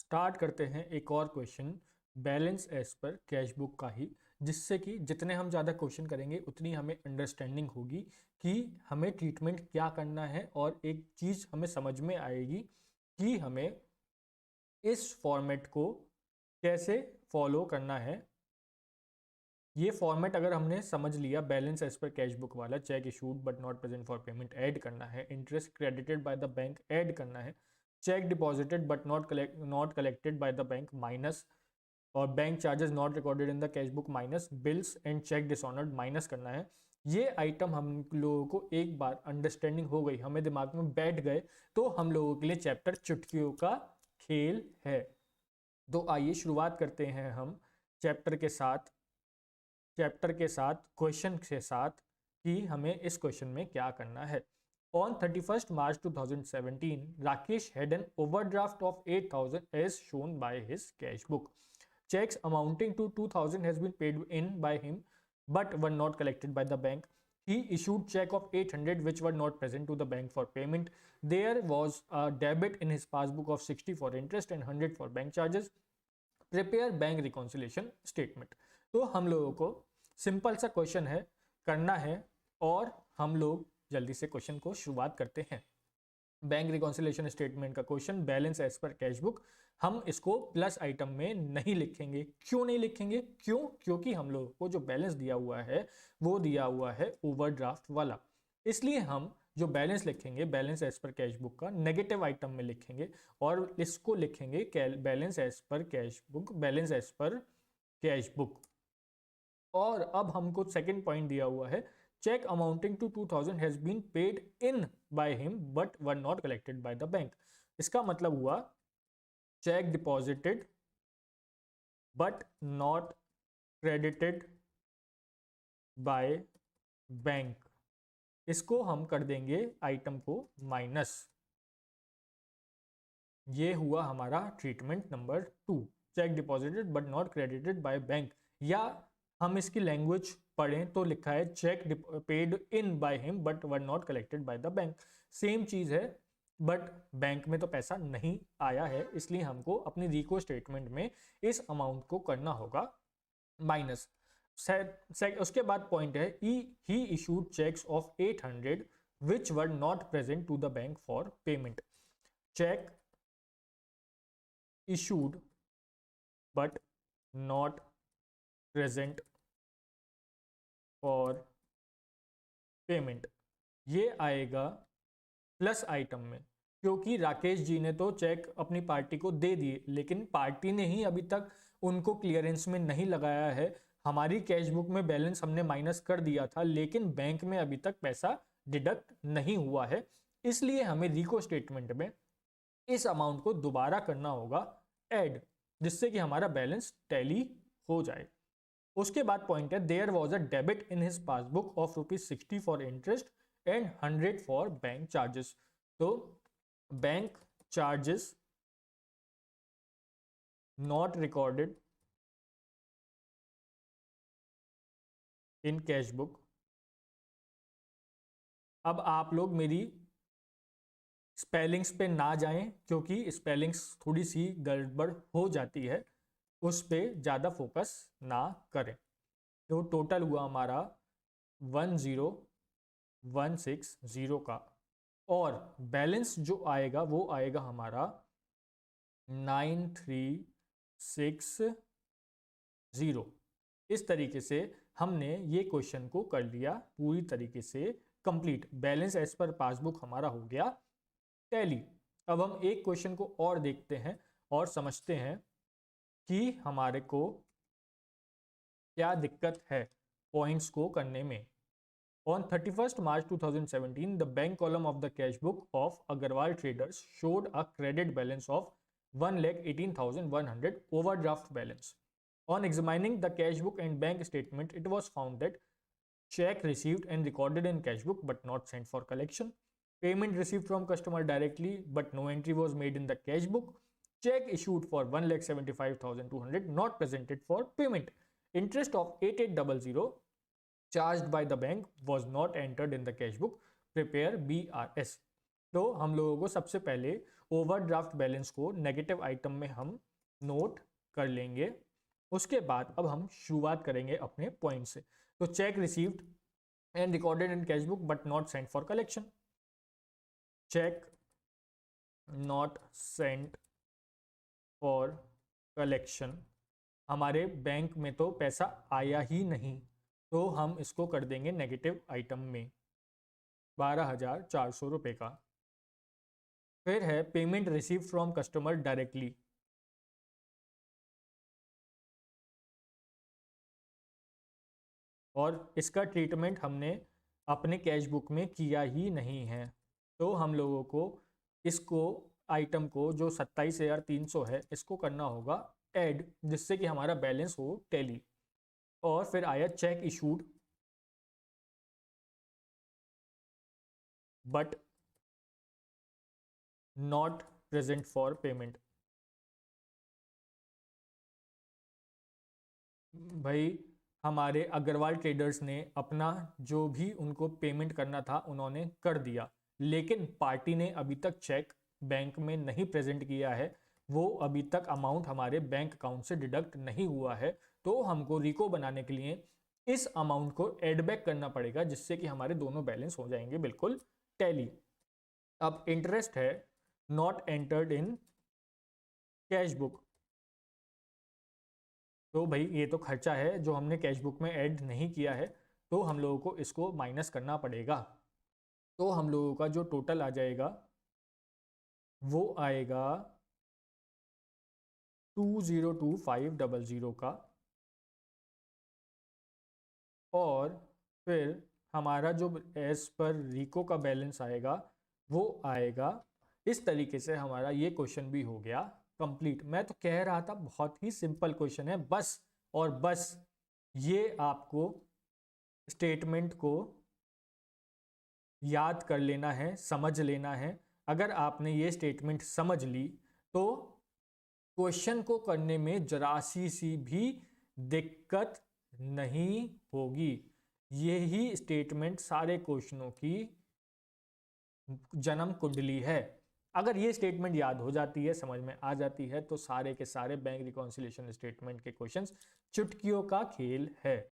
Start करते हैं एक और question balance as per cash book का ही, जिससे कि जितने हम ज़्यादा क्वेश्चन करेंगे उतनी हमें अंडरस्टैंडिंग होगी कि हमें ट्रीटमेंट क्या करना है, और एक चीज़ हमें समझ में आएगी कि हमें इस फॉर्मेट को कैसे फॉलो करना है। ये फॉर्मेट अगर हमने समझ लिया, balance as per cash book वाला, cheque issued but not present for payment add करना है, interest credited by the bank add करना है, cheque deposited but not collected by the bank minus, और bank charges not recorded in the cash book minus, bills and cheque dishonoured minus करना है। ये item हम लोगों को एक बार अंडरस्टैंडिंग हो गई, हमें दिमाग में बैठ गए, तो हम लोगों के लिए चैप्टर चुटकियों का खेल है। तो आइए शुरुआत करते हैं हम चैप्टर के साथ क्वेश्चन के साथ कि हमें इस क्वेश्चन में क्या करना है। On 31st March 2017, Rakesh had an overdraft of 8,000 as shown by his cash book. Checks amounting to 2,000 has been paid in by him but were not collected by the bank. He issued check of 800 which were not present to the bank for payment. There was a debit in his passbook of 60 for interest and 100 for bank charges. Prepare bank reconciliation statement. तो हम लोगों को simple सा question है, करना है, और हम लोग जल्दी से क्वेश्चन को शुरुआत करते हैं। बैंक रिकॉन्सिलेशन स्टेटमेंट का question, balance as per cash book. हम इसको प्लस आइटम में नहीं लिखेंगे। क्यों नहीं लिखेंगे? क्योंकि हम लोगों को जो बैलेंस दिया हुआ है वो दिया हुआ है ओवरड्राफ्ट वाला। इसलिए हम जो बैलेंस लिखेंगे balance as per cash book का नेगेटिव आइटम में लिखेंगे, और इसको लिखेंगे balance as per cash book, balance as per cash book. और अब हमको सेकंड पॉइंट दिया हुआ है, cheque amounting to 2,000 has been paid in by him but were not collected by the bank. इसका मतलब हुआ cheque deposited but not credited by bank. इसको हम कर देंगे आइटम को माइनस। ये हुआ हमारा treatment number 2, cheque deposited but not credited by bank. या हम इसकी लैंग्वेज पढ़ें तो लिखा है cheque paid in by him but were not collected by the bank. Same चीज है, बट बैंक में तो पैसा नहीं आया है, इसलिए हमको अपनी रिको स्टेटमेंट में इस अमाउंट को करना होगा माइनस। उसके बाद पॉइंट है ही issued cheques of 800 which were not present to the bank for payment. Cheque issued but not present for payment, ये आएगा प्लस आइटम में, क्योंकि राकेश जी ने तो चेक अपनी पार्टी को दे दिए, लेकिन पार्टी ने ही अभी तक उनको क्लियरेंस में नहीं लगाया है। हमारी कैश बुक में बैलेंस हमने माइनस कर दिया था, लेकिन बैंक में अभी तक पैसा डिडक्ट नहीं हुआ है। इसलिए हमें रिको स्टेटमेंट में इस अमाउंट को दोबारा करना होगा ऐड, जिससे कि हमारा बैलेंस टैली हो जाए। उसके बाद पॉइंट है there was a debit in his passbook of ₹60 for interest and 100 for bank charges. तो bank charges not recorded in cash book. अब आप लोग मेरी स्पेलिंग्स पे ना जाएं, क्योंकि स्पेलिंग्स थोड़ी सी गड़बड़ हो जाती है, उस पे ज़्यादा फोकस ना करें। तो टोटल हुआ हमारा 10,160 का, और बैलेंस जो आएगा वो आएगा हमारा 9,360। इस तरीके से हमने ये क्वेश्चन को कर लिया पूरी तरीके से complete. Balance as per passbook हमारा हो गया टैली। अब हम एक क्वेश्चन को और देखते हैं और समझते हैं कि हमारे को क्या दिक्कत है पॉइंट्स को करने में। On 31st March 2017, the bank column of the cash book of Agarwal Traders showed a credit balance of 1,18,100 overdraft balance. On examining the cash book and bank statement, it was found that check received and recorded in cash book but not sent for collection. Payment received from customer directly but no entry was made in the cash book. Check issued for 1,75,200 not presented for payment. Interest of 8,800 charged by the bank was not entered in the cash book. Prepare BRS. तो हम लोगों को सबसे पहले overdraft balance को negative item में हम note कर लेंगे। उसके बाद अब हम शुरुआत करेंगे अपने पॉइंट से। तो cheque received and recorded in cash book but not sent for collection. Cheque not sent for collection, हमारे बैंक में तो पैसा आया ही नहीं, तो हम इसको कर देंगे नेगेटिव आइटम में 12,400 रुपये का। फिर है payment receive from customer directly, और इसका ट्रीटमेंट हमने अपने कैश बुक में किया ही नहीं है, तो हम लोगों को इसको आइटम को जो 27,300 है इसको करना होगा ऐड, जिससे कि हमारा बैलेंस हो टैली। और फिर आया check issued but not present for payment. भाई हमारे अग्रवाल ट्रेडर्स ने अपना जो भी उनको पेमेंट करना था उन्होंने कर दिया, लेकिन पार्टी ने अभी तक चेक बैंक में नहीं प्रेजेंट किया है, वो अभी तक अमाउंट हमारे बैंक अकाउंट से डिडक्ट नहीं हुआ है, तो हमको रिको बनाने के लिए इस अमाउंट को एड बैक करना पड़ेगा, जिससे कि हमारे दोनों बैलेंस हो जाएंगे बिल्कुल टैली। अब इंटरेस्ट है not entered in cash book, तो भाई ये तो खर्चा है जो हमने कैश बुक में ऐड नहीं किया है, तो हम लोगों को इसको माइनस करना पड़ेगा। तो हम लोगों का जो टोटल आ जाएगा वो आएगा 202500 का, और फिर हमारा जो एज पर रिको का बैलेंस आएगा वो आएगा इस तरीके से। हमारा ये क्वेश्चन भी हो गया कंप्लीट। मैं तो कह रहा था बहुत ही सिंपल क्वेश्चन है, बस और बस ये आपको स्टेटमेंट को याद कर लेना है, समझ लेना है। अगर आपने ये स्टेटमेंट समझ ली तो क्वेश्चन को करने में जरा सी भी दिक्कत नहीं होगी। यही स्टेटमेंट सारे क्वेश्चनों की जन्म कुंडली है। अगर ये स्टेटमेंट याद हो जाती है, समझ में आ जाती है, तो सारे के सारे बैंक रिकॉन्सिलिएशन स्टेटमेंट के क्वेश्चंस चुटकियों का खेल है।